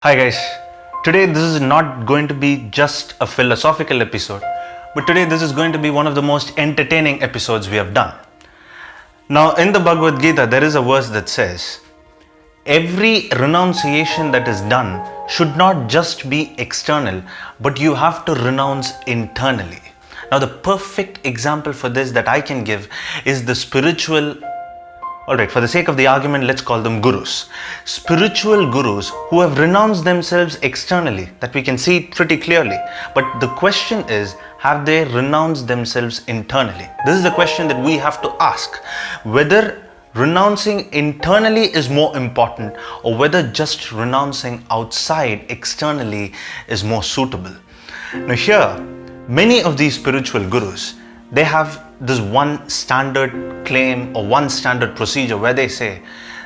Hi guys, today this is not going to be just a philosophical episode, but today this is going to be one of the most entertaining episodes we have done. Now in the Bhagavad Gita there is a verse that says, every renunciation that is done should not just be external, but you have to renounce internally. Now the perfect example for this that I can give is the spiritual. Alright, for the sake of the argument, let's call them gurus. Spiritual gurus who have renounced themselves externally, that we can see pretty clearly. But the question is, have they renounced themselves internally? This is the question that we have to ask. Whether renouncing internally is more important or whether just renouncing outside externally is more suitable. Now here, many of these spiritual gurus, they have this one standard claim or one standard procedure where they say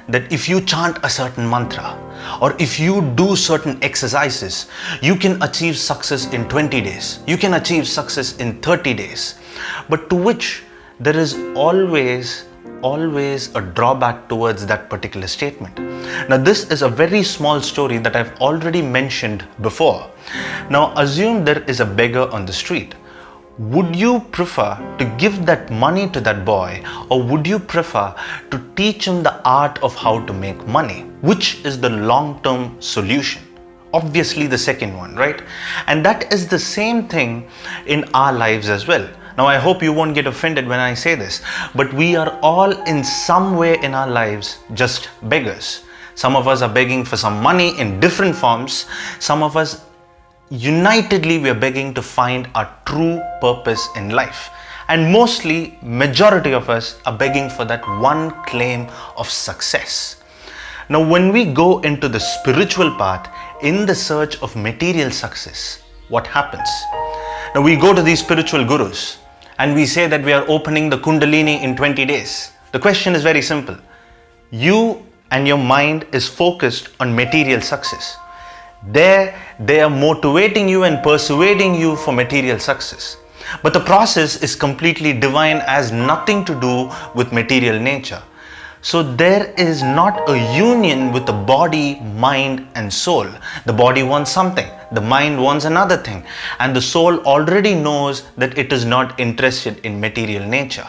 that if you chant a certain mantra or if you do certain exercises, you can achieve success in 20 days. You can achieve success in 30 days. But to which there is always a drawback towards that particular statement. Now this is a very small story that I've already mentioned before. Now assume there is a beggar on the street. Would you prefer to give that money to that boy, or would you prefer to teach him the art of how to make money? Which is the long-term solution? Obviously the second one, right? And that is the same thing in our lives as well. Now I hope you won't get offended when I say this, but we are all in some way in our lives just beggars. Some of us are begging for some money in different forms. Some of us unitedly we are begging to find our true purpose in life, and mostly majority of us are begging for that one claim of success. Now when we go into the spiritual path in the search of material success, what happens? Now we go to these spiritual gurus and we say that we are opening the Kundalini in 20 days. The question is very simple. You and your mind is focused on material success. They are motivating you and persuading you for material success. But the process is completely divine, has nothing to do with material nature. So there is not a union with the body, mind and soul. The body wants something, the mind wants another thing, and the soul already knows that it is not interested in material nature.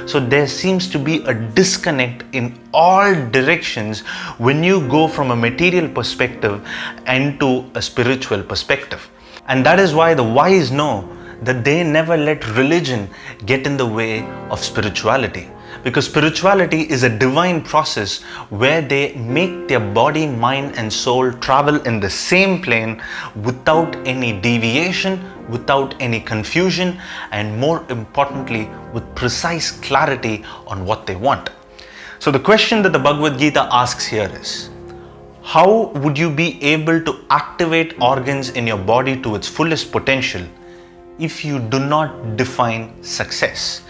So there seems to be a disconnect in all directions when you go from a material perspective into a spiritual perspective. And that is why the wise know that they never let religion get in the way of spirituality. Because spirituality is a divine process where they make their body, mind and soul travel in the same plane without any deviation, without any confusion, and more importantly, with precise clarity on what they want. So the question that the Bhagavad Gita asks here is, how would you be able to activate organs in your body to its fullest potential if you do not define success?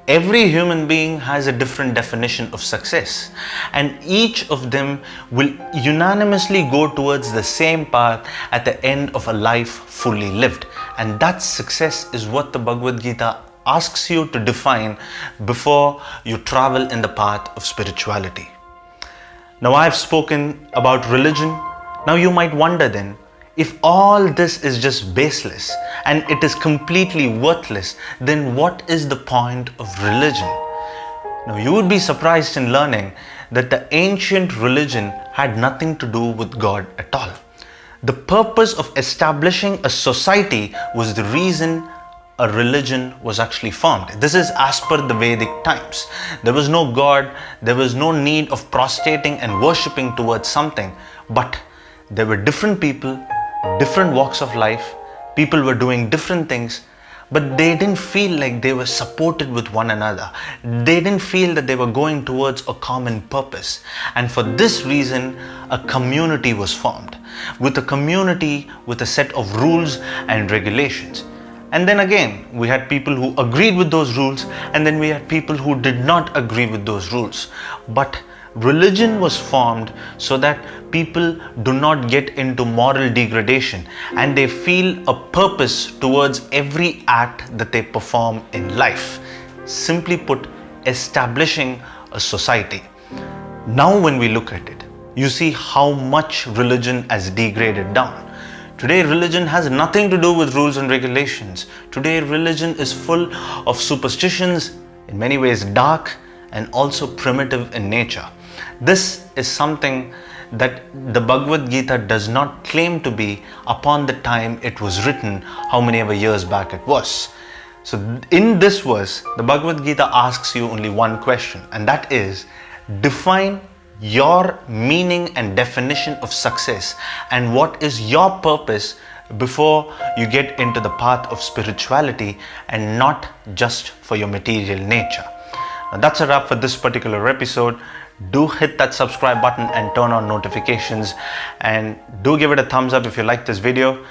Every human being has a different definition of success, and each of them will unanimously go towards the same path at the end of a life fully lived. And that success is what the Bhagavad Gita asks you to define before you travel in the path of spirituality. Now I've spoken about religion. Now you might wonder then, if all this is just baseless and it is completely worthless, then what is the point of religion? Now you would be surprised in learning that the ancient religion had nothing to do with God at all. The purpose of establishing a society was the reason a religion was actually formed. This is as per the Vedic times. There was no God, there was no need of prostrating and worshipping towards something, but there were different people, different walks of life, people were doing different things, but they didn't feel like they were supported with one another. They didn't feel that they were going towards a common purpose. And for this reason, a community was formed, with a community with a set of rules and regulations. And then again, we had people who agreed with those rules, and then we had people who did not agree with those rules. But religion was formed so that people do not get into moral degradation and they feel a purpose towards every act that they perform in life. Simply put, establishing a society. Now when we look at it, you see how much religion has degraded down. Today, religion has nothing to do with rules and regulations. Today, religion is full of superstitions, in many ways dark and also primitive in nature. This is something that the Bhagavad Gita does not claim to be upon the time it was written, how many ever years back it was. So in this verse, the Bhagavad Gita asks you only one question, and that is, define your meaning and definition of success and what is your purpose before you get into the path of spirituality and not just for your material nature. Now that's a wrap for this particular episode. Do hit that subscribe button and turn on notifications, and do give it a thumbs up if you like this video.